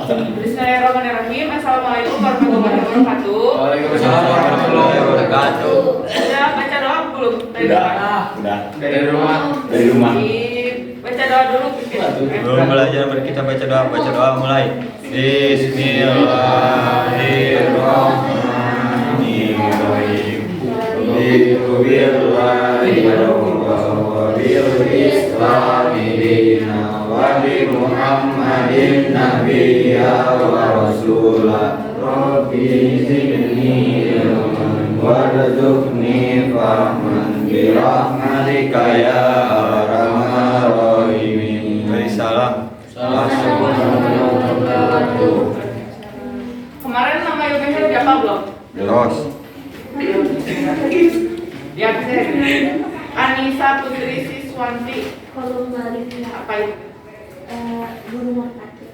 Bismillahirrahmanirrahim. Assalamualaikum warahmatullahi wabarakatuh. Waalaikumsalam warahmatullahi wabarakatuh. Udah baca doa belum? Udah. Dari rumah. Dari rumah. Baca doa dulu. Belum belajar kita baca doa mulai. Bismillahirrahmanirrahim. Billahi wa bil islami dina wa bi Muhammadin nabiyya wa rasulah. Rabbi zidni ilman warzuqni fahman bi rahmatika ya arhamar rahimin. Salam. Kemarin nama Yogyakarta siapa belum? Terus. Ya bisa. Anissa Putri Siswanti. Kalau balik Apa itu? burung merpati.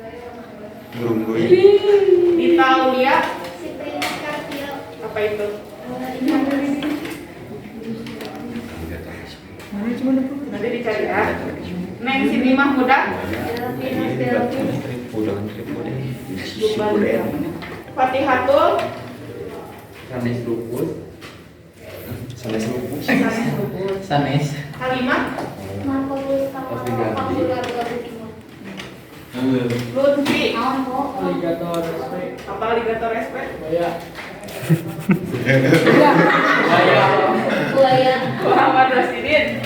Burung bui. Dita Aulia. Si Prince Kartio. Apa itu? Nanti dicari ya. Neng Siti Mahmuda. Fatihatul. Sanes lupus. Sanes lupus. Sanes. Halimah. Marco Gustavo Abdullah 25. Lutfi. Alligator respect. Apa alligator respect? Buaya. Buaya. Muhammad Rasidin.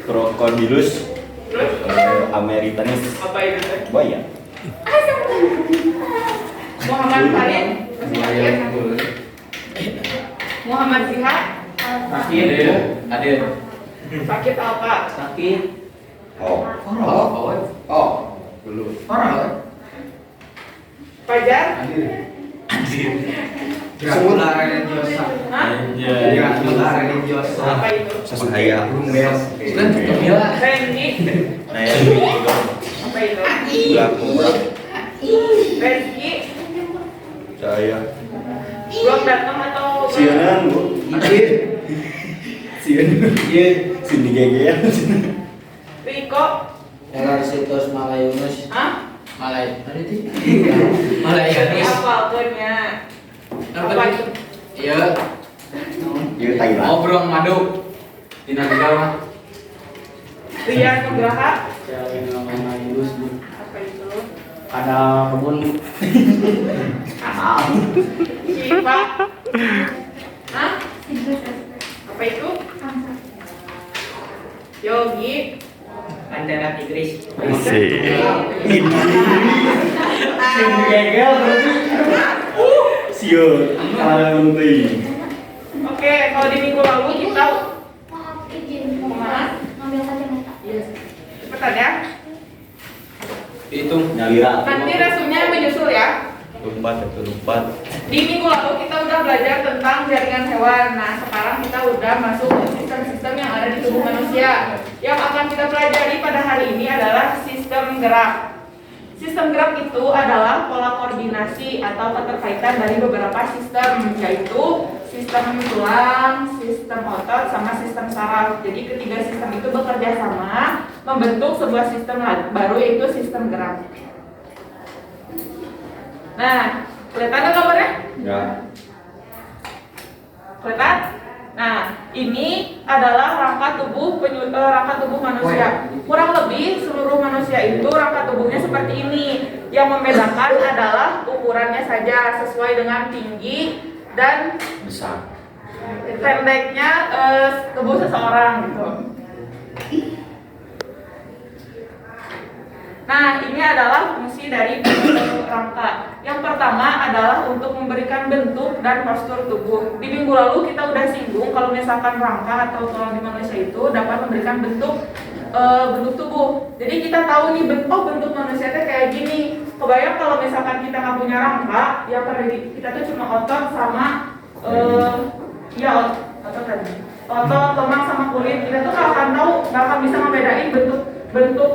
Krokodilus. Terus Americanus. apa itu teh? Buaya. Muhammad Farid. Buaya unggul. Muhammad Zihar. Sakit. Adil. Sakit apa? Sakit. Oh. Oh. Dulu. Fajar. Dracula religiosa. Hah? Dracula religiosa. Apa itu? Bahaya. Kan Camilla. Randy. Naya. Apa itu? Kurang. Rezeki. Saya. Belum datang atau? Sianan, Bu. Sianan. Iya. Sini gege. Riko. Erasitus Malayunus. Hah? Malay. Tadi Malayanus. Apa akunnya? Apa itu? Iya. Iya Thailand. Obrong madu. Dina Jawa. Rian Nugraha. Malayunus. Apa itu? Ada kebun. Syifa. Hah? Apa itu? Yogi. Antara Tigris. Siun. Kalangan teh. Oke, kalau di minggu lalu kita Maaf izin mau ngambil kacamata. cepetan ya. Hitung. Nyalira. Nanti resumnya menyusul ya. Lompat. Di minggu lalu kita udah belajar tentang jaringan hewan. Nah, sekarang kita udah masuk ke sistem-sistem yang ada di tubuh manusia. Yang akan kita pelajari pada hari ini adalah sistem gerak. Sistem gerak itu adalah pola koordinasi atau keterkaitan dari beberapa sistem, yaitu sistem tulang, sistem otot, sama sistem saraf. Jadi ketiga sistem itu bekerja sama membentuk sebuah sistem baru, yaitu sistem gerak. Nah, kelihatan kan gambarnya? Ya. Kelihatan? Nah, ini adalah rangka tubuh manusia. Kurang lebih seluruh manusia itu rangka tubuhnya seperti ini. Yang membedakan adalah ukurannya saja sesuai dengan tinggi dan Besar. pendeknya tubuh seseorang gitu. Nah, ini adalah fungsi dari rangka. Yang pertama adalah untuk memberikan bentuk dan postur tubuh. Di minggu lalu kita udah singgung kalau misalkan rangka atau tulang di manusia itu dapat memberikan bentuk tubuh. Jadi kita tahu nih bentuk manusia itu kayak gini. Kebayang kalau misalkan kita nggak punya rangka, yang terdiri kita tuh cuma otot sama otot tadi. Otot, lemak sama kulit. Kita tuh nggak akan tahu, nggak akan bisa membedain bentuk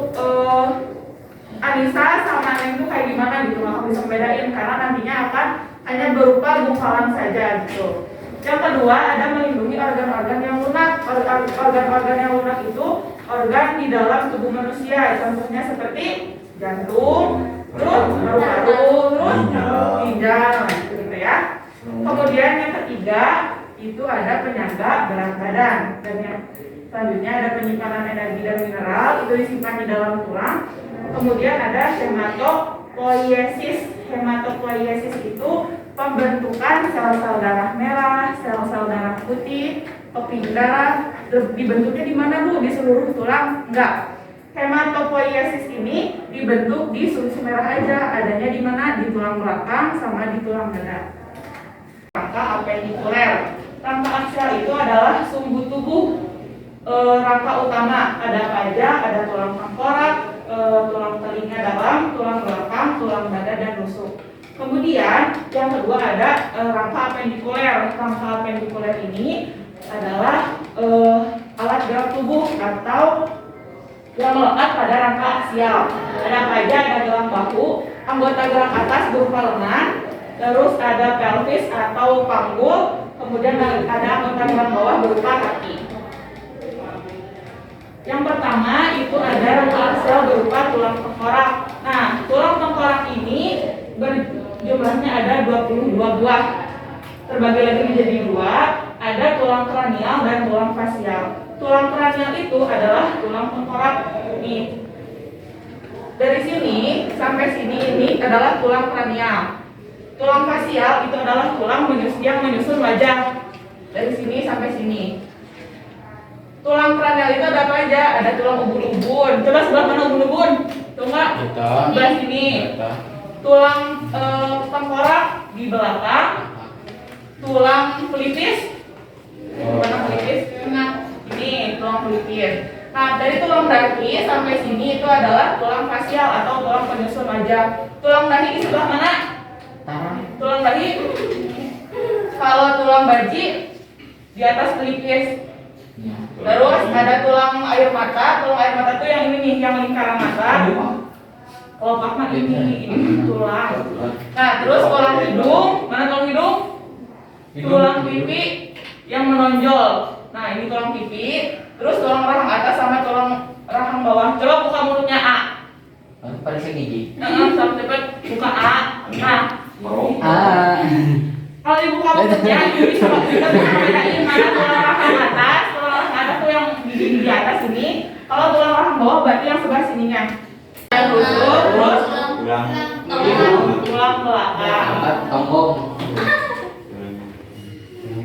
Anissa sama Neng itu kayak gimana gitu, nggak bisa membedain karena nantinya akan hanya berupa gumpalan saja gitu. Yang kedua ada melindungi organ-organ yang lunak. Organ-organ yang lunak itu organ di dalam tubuh manusia, contohnya seperti jantung, terus paru-paru, terus ginjal, gitu ya. Kemudian yang ketiga itu ada penyangga berat badan, dan yang selanjutnya ada penyimpanan energi dan mineral, itu disimpan di dalam tulang. Kemudian ada hematopoiesis. Hematopoiesis itu pembentukan sel-sel darah merah, sel-sel darah putih, keping darah. Dibentuknya di mana Bu? Di seluruh tulang? Enggak. Hematopoiesis ini dibentuk di sulsi merah aja. Adanya di mana? Di tulang belakang sama di tulang dada. Rangka apendikuler. Rangka aksial itu adalah sumbu tubuh rangka utama. Ada apa aja? Ada tulang tengkorak, tulang telinga dalam, tulang belakang, tulang dada, dan rusuk. Kemudian yang kedua ada rangka apendikuler. Rangka apendikuler ini adalah alat gerak tubuh atau yang melekat pada rangka aksial. Ada apa aja? Ada gelang bahu, anggota gerak atas berupa lengan, terus ada pelvis atau panggul, kemudian ada anggota gerak bawah berupa kaki. Yang pertama itu ada rangka aksial berupa tulang tengkorak. Nah, tulang tengkorak ini jumlahnya ada 22 buah. Terbagi lagi menjadi dua, ada tulang kranial dan tulang fasial. Tulang kranial itu adalah tulang tengkorak ini. Dari sini sampai sini ini adalah tulang kranial. Tulang fasial itu adalah tulang yang menyusun wajah. Dari sini sampai sini. Tulang kranial itu ada apa aja? Ada tulang ubun-ubun. Coba sebelah mana ubun-ubun? Coba sebelah sini. Tulang tengkorak di belakang. Tulang pelipis. Mana pelipis? Ini tulang pelipis. Nah, dari tulang dahi sampai sini itu adalah tulang fasial atau tulang penyusun wajah. Tulang dahi di sebelah mana? Tulang dahi. Kalau tulang baji di atas pelipis. Terus ada tulang air mata. Tulang air mata itu yang ini nih, yang lingkaran mata. Kelopak mah ini tulang. Nah, terus tulang hidung. Mana tulang hidung? Tulang pipi yang menonjol. Nah, ini tulang pipi. Terus tulang rahang atas sama tulang rahang bawah. Coba buka mulutnya A. Pada segigi. Sama cepat buka A. Nah, kalau dibuka mulutnya, ini bisa kita bedain mana tulang rahang atas. Tulang rahang atas tuh yang di atas ini. Kalau tulang rahang bawah berarti yang sebelah sininya. Rusuk, terus tulang belakang. Tombong.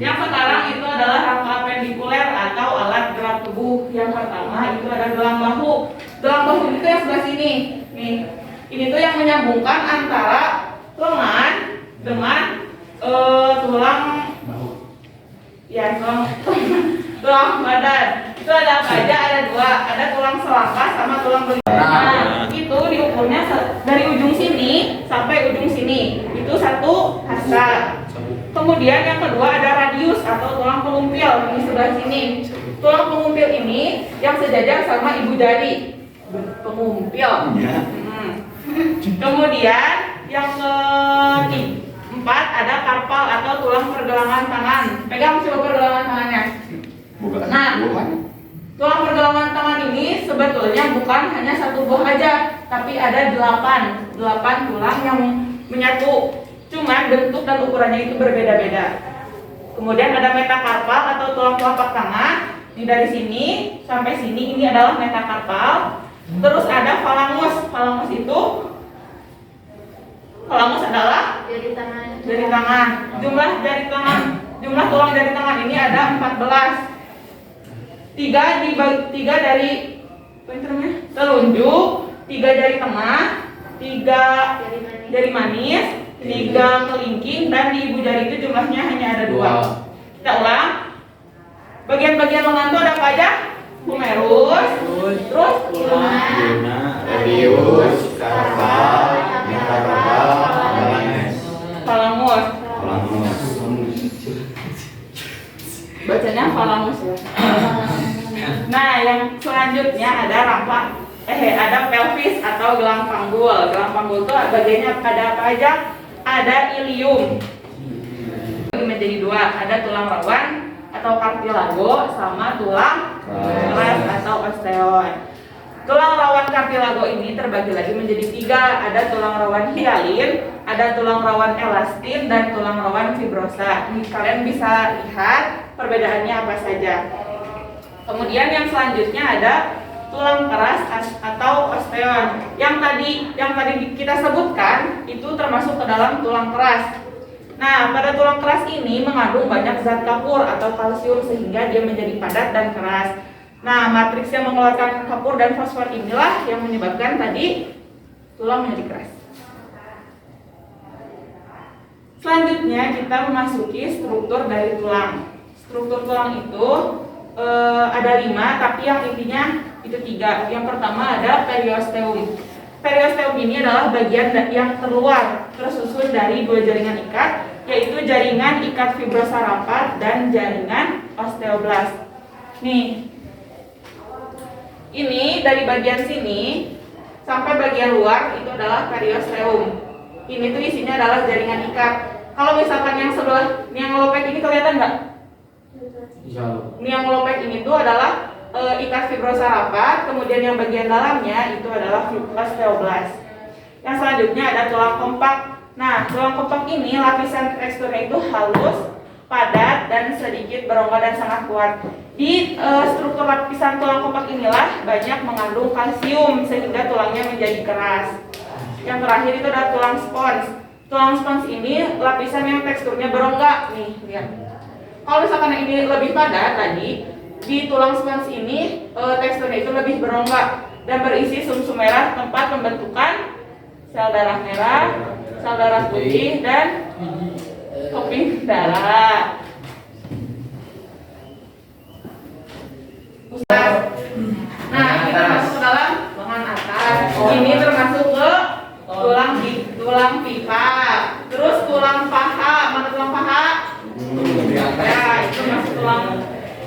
Yang sekarang itu adalah rangka apendikuler atau alat gerak tubuh. Yang pertama itu ada gelang bahu. Gelang bahu itu yang sebelah sini. Nih, ini tuh yang menyambungkan antara lengan dengan tulang ya tulang badan. Itu ada apa aja? Ada dua. Ada tulang selangkah sama tulang belis. Nah, itu diukurnya dari ujung sini sampai ujung sini. Itu satu hasta. Kemudian yang kedua ada radius atau tulang pengumpil di sebelah sini. Tulang pengumpil ini yang sejajar sama ibu jari. Pengumpil. Kemudian yang keempat ada karpal atau tulang pergelangan tangan. Pegang coba pergelangan tangannya. Nah, tulang pergelangan tangan ini sebetulnya bukan hanya satu buah aja, tapi ada 8 tulang yang menyatu. Cuman bentuk dan ukurannya itu berbeda-beda. Kemudian ada metakarpal atau tulang telapak tangan. Ini dari sini sampai sini ini adalah metakarpal. Terus ada falangus. Falangus adalah jari tangan. Jumlah tulang jari tangan ini ada 14. 3 dari telunjuk, 3 jari tengah, 3 jari manis, 3 kelingking, dan di ibu jari itu jumlahnya hanya ada 2. Kita ulang. Bagian-bagian lengan itu ada apa aja? Humerus, terus radius, karpal, metakarpal, falangus. Bacanya falangus ya. Nah, yang selanjutnya ada ada pelvis atau gelang panggul. Gelang panggul itu bagiannya ada apa aja? Ada ilium. Menjadi 2, ada tulang rawan atau cartilago sama tulang keras atau osteoid. Tulang rawan kartilago ini terbagi lagi menjadi 3. Ada tulang rawan hialin, ada tulang rawan elastin, dan tulang rawan fibrosa. Ini kalian bisa lihat perbedaannya apa saja. Kemudian yang selanjutnya ada tulang keras atau osteon. Yang tadi kita sebutkan itu termasuk ke dalam tulang keras. Nah, pada tulang keras ini mengandung banyak zat kapur atau kalsium sehingga dia menjadi padat dan keras. Nah, matriks yang mengeluarkan kapur dan fosfor inilah yang menyebabkan tadi tulang menjadi keras. Selanjutnya kita memasuki struktur dari tulang. Struktur tulang itu ada 5, tapi yang intinya itu 3. Yang pertama ada periosteum. Periosteum ini adalah bagian yang terluar tersusun dari 2 jaringan ikat, yaitu jaringan ikat fibrosa rapat dan jaringan osteoblast. Nih, ini dari bagian sini sampai bagian luar itu adalah periosteum. Ini tuh isinya adalah jaringan ikat. Kalau misalkan yang sebelah, yang ngelopek ini kelihatan nggak? Ini yang ngelopek ini tuh adalah ikat fibrosa rapat, kemudian yang bagian dalamnya itu adalah osteoblast. Yang selanjutnya ada tulang kompak. Nah, tulang kompak ini lapisan teksturnya itu halus, padat, dan sedikit berongga dan sangat kuat. Di struktur lapisan tulang kompak inilah banyak mengandung kalsium sehingga tulangnya menjadi keras. Yang terakhir itu ada tulang spons. Tulang spons ini lapisan yang teksturnya berongga. Nih, lihat. Kalau misalkan ini lebih padat tadi, di tulang spons ini teksturnya itu lebih berongga dan berisi sumsum merah tempat pembentukan sel darah merah, sel darah putih, dan topping darah. Nah, kita masuk ke dalam lengan atas. Ini termasuk ke tulang pipa. Terus tulang paha, mana tulang paha? Ya, itu masuk tulang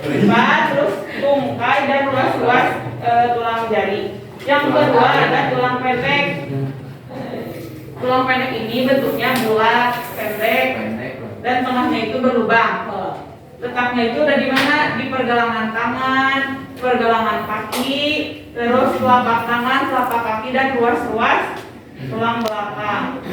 pipa. Terus tungkai dan ruas-ruas tulang jari. Yang kedua ada tulang pendek. Tulang pendek ini bentuknya bulat, pendek, dan tengahnya itu berlubang. Letaknya itu ada di mana? Di pergelangan tangan, pergelangan kaki, terus telapak tangan, telapak kaki, dan ruas-ruas tulang belakang.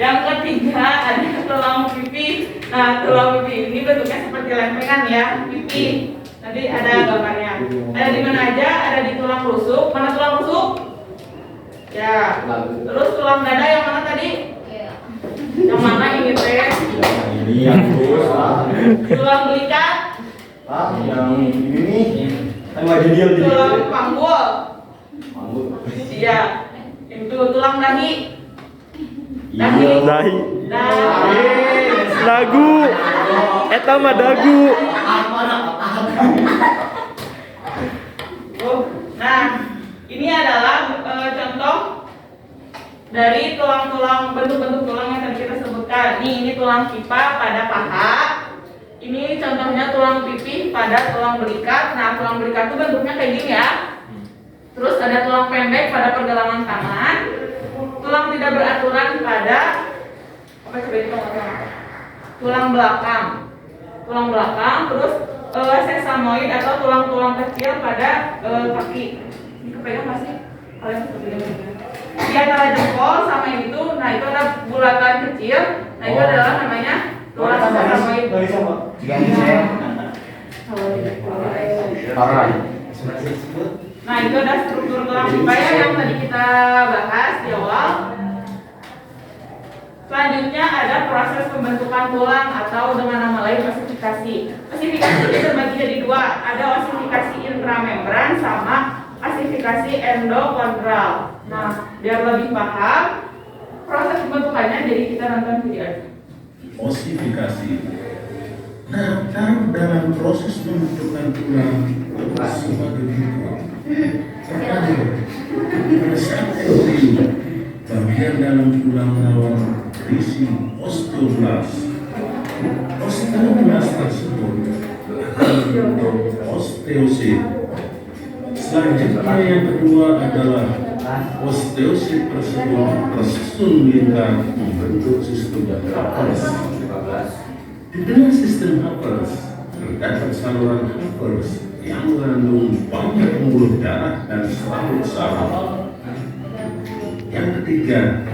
Yang ketiga ada tulang pipi. Nah, tulang pipi ini bentuknya seperti lempengan ya, pipi. Nanti ada gambarnya. Ada di mana aja? Ada di tulang rusuk. Mana tulang rusuk? Ya. Terus tulang dada yang mana tadi? Yang mana ini teh? Ini yang terus. Tulang belikat. Yang ini kan wajah dia di Tulang panggul. Iya. Itu tulang dahi. Dahi. Dagu. Eta mah dagu. Nah, ini adalah contoh dari tulang-tulang, bentuk-bentuk tulang yang tadi kita sebutkan. Ini tulang pipa pada paha. Ini contohnya tulang pipi pada tulang belikat. Nah, tulang belikat itu bentuknya kayak gini ya. Terus ada tulang pendek pada pergelangan tangan. Tulang tidak beraturan pada tulang belakang. Tulang belakang, terus sesamoid atau tulang-tulang kecil pada kaki. Ini kepegang masih? Kalian kepegang? Di antara jempol sama yang itu, nah itu ada bulatan kecil. Nah itu adalah namanya tulang sesamoid. Nah itu ada struktur tulang pipa yang tadi kita bahas di awal. Selanjutnya ada proses pembentukan tulang atau dengan nama lain osifikasi. Osifikasi ini terbagi jadi 2. Ada osifikasi intramembran sama osifikasi endokondral. Nah, biar lebih paham proses pembentukannya, jadi kita nonton video aja. Osifikasi. Nah, dalam proses pembentukan tulang sebagai berikut. Pertama, pada saat embryo, bagian dalam tulang rawan berisi osteoblast. Osteoblast tersebut berbentuk osteosit. Selanjutnya yang kedua adalah osteosit tersebut tersusun lingkar membentuk sistem Happers. Di dalam sistem Happers terdapat saluran Happers yang mengandung banyak pembuluh darah dan serabut saraf. Yang ketiga,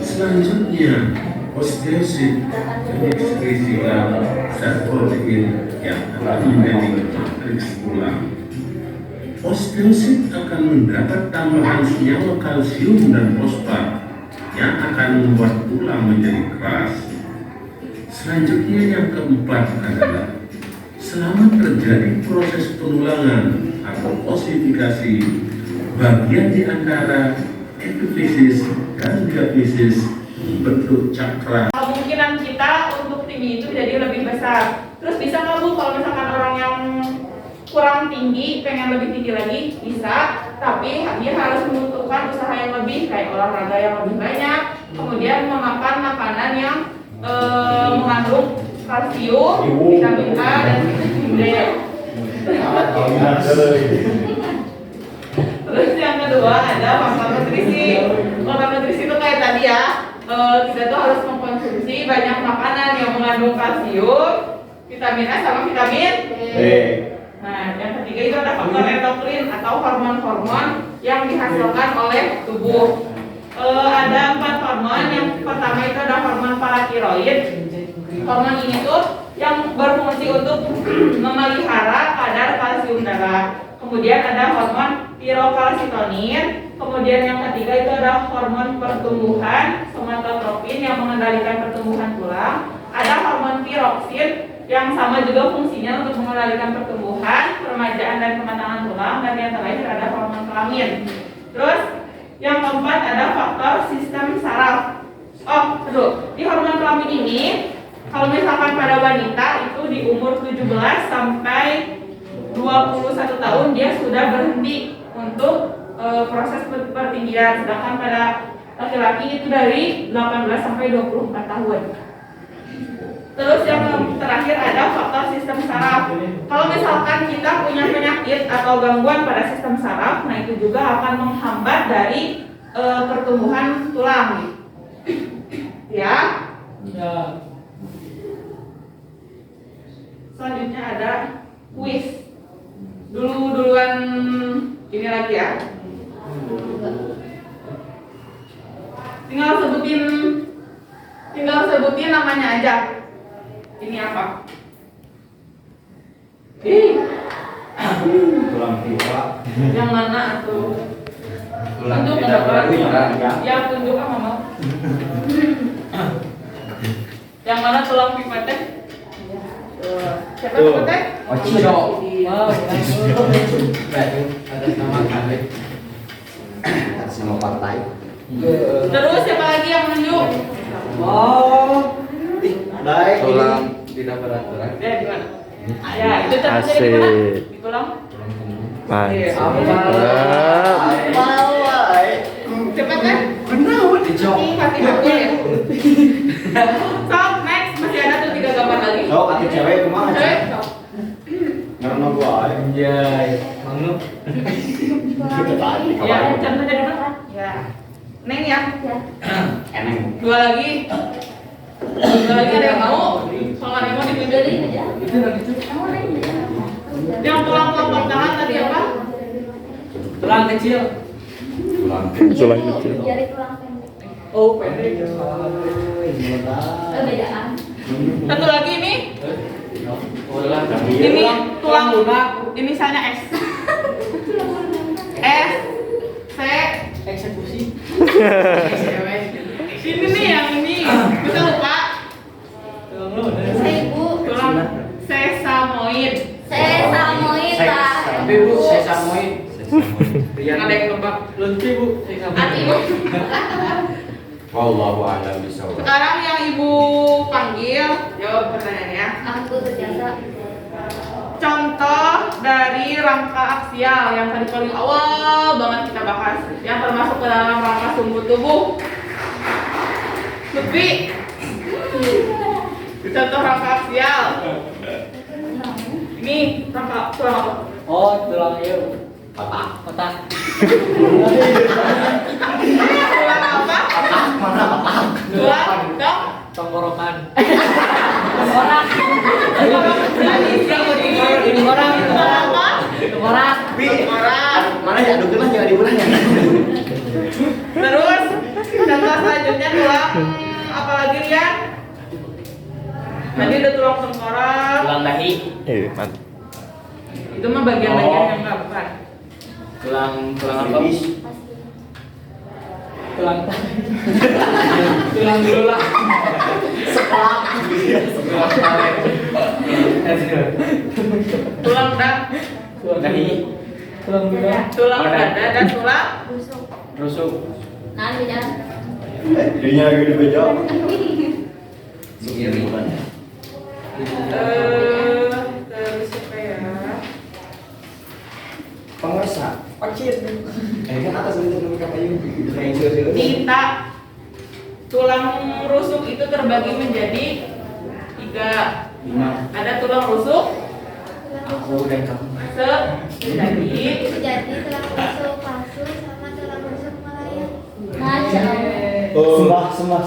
selanjutnya osteosit mengekskresikan zat protein yang akan menjadi matriks tulang. Osteosit akan mendapat tambahan senyawa kalsium dan fosfat yang akan membuat tulang menjadi keras. Selanjutnya yang keempat adalah selama terjadi proses penulangan atau ossifikasi, bagian di antara epifisis dan diafisis membentuk cakra. Kemungkinan kita untuk tinggi itu jadi lebih besar. Terus bisa nggak Bu kalau misalkan orang yang kurang tinggi pengen lebih tinggi lagi? Bisa, tapi dia harus membutuhkan usaha yang lebih, kayak olahraga yang lebih banyak, kemudian memakan makanan yang mengandung kalsium, vitamin A dan vitamin D. Terus yang kedua ada faktor nutrisi. Faktor nutrisi itu kayak tadi ya, kita tuh harus mengkonsumsi banyak makanan yang mengandung kalsium, vitamin A sama vitamin D. Nah, yang ketiga itu ada faktor endokrin atau hormon-hormon yang dihasilkan oleh tubuh. Ada 4 hormon. Yang pertama itu ada hormon paratiroid. Hormon ini tuh yang berfungsi untuk memelihara kadar kalsium darah. Kemudian ada hormon tirokalsitonin. Kemudian yang ketiga itu ada hormon pertumbuhan somatotropin yang mengendalikan pertumbuhan tulang. Ada hormon tiroksin yang sama juga fungsinya untuk mengendalikan pertumbuhan, peremajaan dan kematangan tulang. Dan yang terakhir ada hormon kelamin. Terus yang keempat ada faktor sistem saraf. Di hormon kelamin ini kalau misalkan pada wanita itu di umur 17 sampai 21 tahun dia sudah berhenti untuk proses pertinggian, sedangkan pada laki-laki itu dari 18 sampai 24 tahun. Terus yang terakhir ada faktor sistem saraf. Kalau misalkan kita punya penyakit atau gangguan pada sistem saraf, nah itu juga akan menghambat dari pertumbuhan tulang. Ya. Selanjutnya ada kuis. Duluan ini lagi ya. Tinggal sebutin namanya aja. Ini apa? Tulang tiga. Yang mana tuh? Tulang Tunjuk tidak apa? bergerak. Yang tunjuk apa mau? Yang mana tulang pipa teh? Siapa tuh teh? Ocio. Wow. Atas nama Khalid. Atas nama partai. Terus siapa lagi yang menunjuk? Tulang tidak beraturan. Ya di mana? Ya itu terjadi di mana? Di tulang. Cepat kan? Pasti aku ya. So next masih ada tuh 3 gambar lagi. Hati cewek kemana? Cewek, so. Karena gua Anjay. Mangnu. Ya, contohnya di mana? Ya. Neng ya. Eneng. 2 lagi. 2 lagi ada yang mau? Kalau ada yang mau ditunjukin. Yang tulang tangan tadi apa? Tulang kecil. Tulang kecil. Jari tulang pendek. Oh, pendek. Perbedaan. Satu lagi ini. Ini Ini tulang lunak. Inisialnya S. S C eksekusi. Ini nih yang ini. Bisa lupa. Seribu. Tulang sesamoid. Sesamoid lah. Tapi Bu, saya samoin. Yang ada yang nebak. Lunti Bu, saya samoin. Hati ibu. Wallahu a'lam bishawab. Sekarang yang ibu panggil jawab pertanyaannya. Aku terbiasa. Contoh dari rangka aksial yang tadi paling awal banget kita bahas, yang termasuk ke dalam rangka sumbu tubuh. Lutfi. Contoh rangka aksial. Ini rangka tulang apa? Oh, tulang itu. Otak. Tulang apa? Tulang dok. Tenggorokan. Orang. Ini orang. Ini orang. Tulang apa? aja aduh jangan diulang ya. Terus contoh selanjutnya tulang apalagi Rian? Tadi ada tulang tengkorak. Tulang dahi. Mantap. Itu mah bagian-bagian yang nggak bukan. Tulang apa? Tulang tulang dulu lah. Tulang Dahi. tulang dada dan tulang Busuk. Rusuk. Nah, di dalam. Dirinya gede bejo. terus apa ya? Penguasa. Pacit. Kan atas itu kayu. Kayak seur-seur. Tinta. Tulang rusuk itu terbagi menjadi 3. Ada tulang rusuk Aku dan kamu. jadi Jadi tulang rusuk palsu sama tulang rusuk melayang. Masya Allah. Sembah.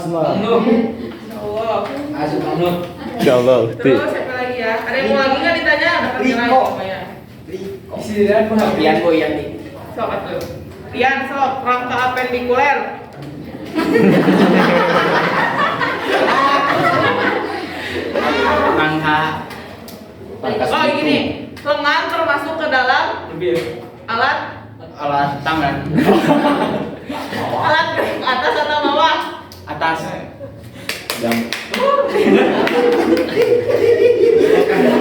Allah. Asup kamu. Insyaallah. Terus siapa lagi ya? Ada yang mau lagi nggak ditanya? Ada kan yang lain Riko. semuanya. Istirahat pengabdian kok yang di. Sok atuh. Rian sok rangka apendikuler. Rangka. Oh gini, lengan termasuk ke dalam alat Tangan. alat ke atas atau bawah? Atas.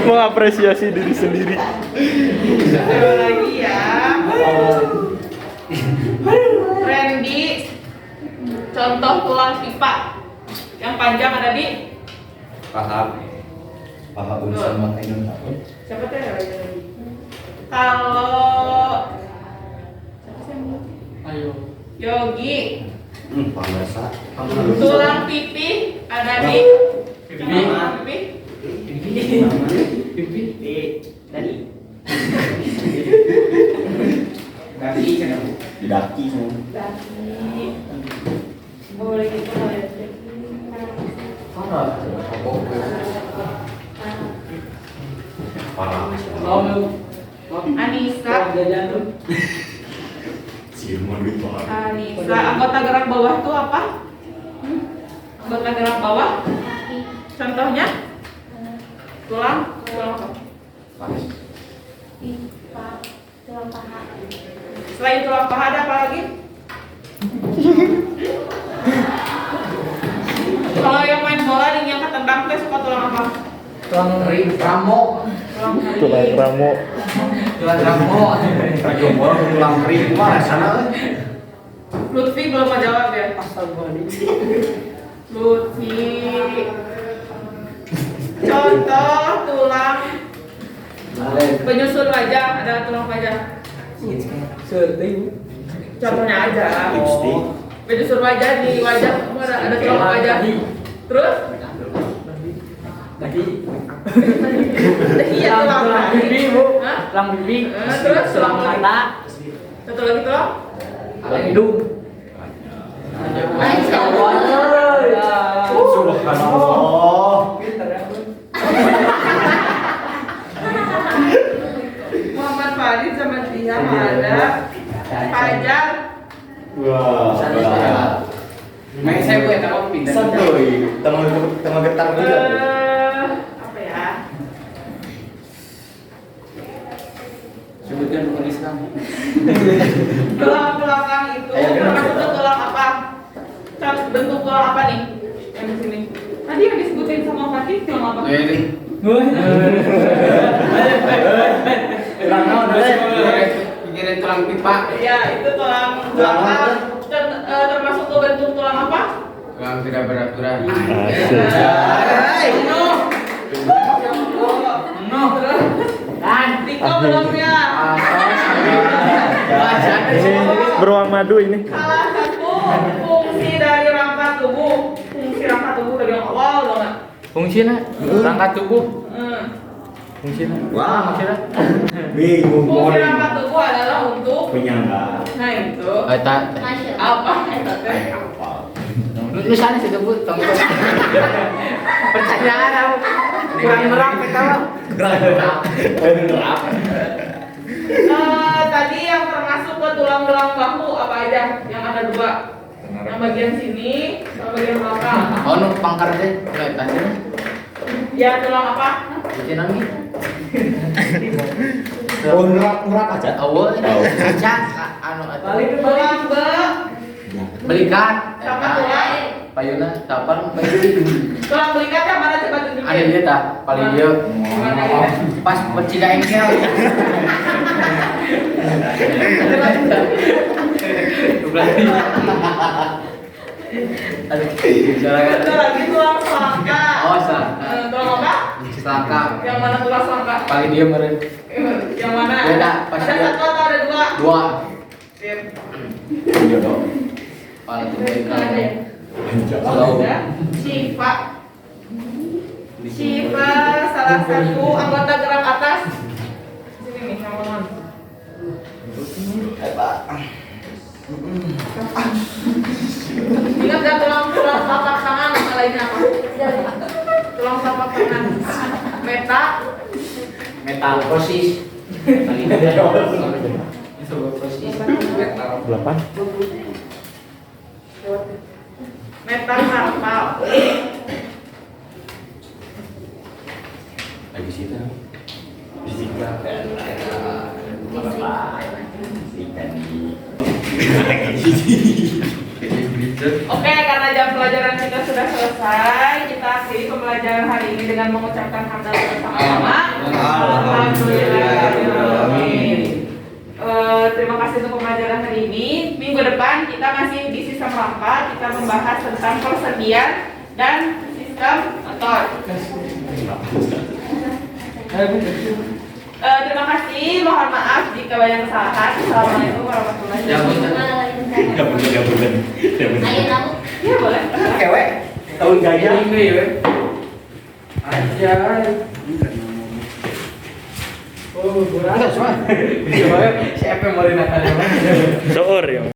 Mengapresiasi diri sendiri. Ada lagi ya. Randy, contoh tulang pipa yang panjang ada di Paham. Paham urusan makan Indonesia. siapa tuh ya lagi? Kalau siapa sih yang bilang? Ayo. Yogi, Penguasa. tulang pipi ada di Pipi. tulang pipi. Pipi. Dahi. Dahi kenapa? Di daki semua. Daki. Boleh gitu boleh. Parah. Parah. Anissa, Sirman lupa. Anissa, anggota gerak bawah tuh apa? Anggota gerak bawah? Contohnya? Tulang apa? Pipa. Tulang paha. Selain tulang paha ada apa lagi? Kalau yang main bola nih yang ketendang teh suka tulang apa? Tulang ramo. Tulang Tulang ramo. Tulang ramo. Rajombor tulang kering mana sana? Lutfi belum mau jawab ya. Lutfi. Contoh tulang penyusun wajah, ada tulang wajah. Contohnya aja. Penyusun wajah di wajah ada tulang wajah. Terus? Iya tulang Pipi, Bu. Hah? Tulang pipi. Terus Tulang mata. Satu lagi tulang? Tulang hidung. Masya Allah. Subhanallah. Muhammad Farid sama dia ada Fajar. Wah. Main saya buat tahu pindah. Santuy. Teman getar juga. Apa ya? Sebutkan bukan Islam. Tulang belakang itu termasuk tulang apa? Bentuk tulang apa nih? Yang di sini. Tadi yang disebutin sama Fatih tulang apa? Ini. Tulang naon? Pikirin tulang pipa. Ya, itu tulang belakang. Termasuk ke bentuk tulang apa? Tulang tidak beraturan. Tiko belum ya. Ini beruang madu ini. Salah satu fungsi dari rangka tubuh. Fungsi rangka tubuh dari yang awal banget. Fungsinya rangka tubuh. Fungsinya. Wah. Fungsinya. Bingung. Fungsi rangka tubuh adalah untuk Penyangga. nah itu Eta. Masya Allah. apa? Eta teh. Lu sana sih tuh, tong. Pertanyaan aku. Kurang merap kita mah. Tadi yang termasuk ke tulang bahu apa aja? Yang ada 2. Yang bagian sini sama bagian belakang. Oh, nu pangkar teh, kayak tadi. Ya, tulang apa? Bikin nangis. Oh, ngerak aja. Awal aja anu Tulang belikat sama tulang. payuna tapang payun. Tulang belikat yang mana coba tunjukin? Ada dia tak paling dia Gimana ya? pas bercida engkel. Aduh, jalan. Ada lagi tulang selangka. Oh, sah. Tulang apa? Selangka. Yang mana tulang selangka? Paling dia meren. Yang mana? Beda, pas Ada dia. 1 atau ada 2? Dua. Sip. Iya dong. Paling Ada dia. ya? Ada. Shiva. Shiva salah satu anggota gerak atas. Sini nih, yang ngomong. Ingat gak tulang telapak tangan nama lainnya apa? Tulang telapak tangan. Meta. Metamorfosis. Paling dia. Metamorfosis. 8. Metakarpal. Lagi situ. Fisika. Oke, karena jam pelajaran kita sudah selesai, kita akhiri pembelajaran hari ini dengan mengucapkan hamdalah bersama-sama. Alhamdulillahirobbilalamin. Terima kasih untuk pembelajaran hari ini. Minggu depan kita masih di sistem rangka, kita membahas tentang persendian dan sistem motor. Terima kasih, mohon maaf jika banyak kesalahan. Assalamualaikum warahmatullahi wabarakatuh. Ayo kamu. Ya boleh. Kewek. Tahun gajah. Ini ya. Aja. Oh, berada semua. Siapa yang mau dinakalin? Soor ya.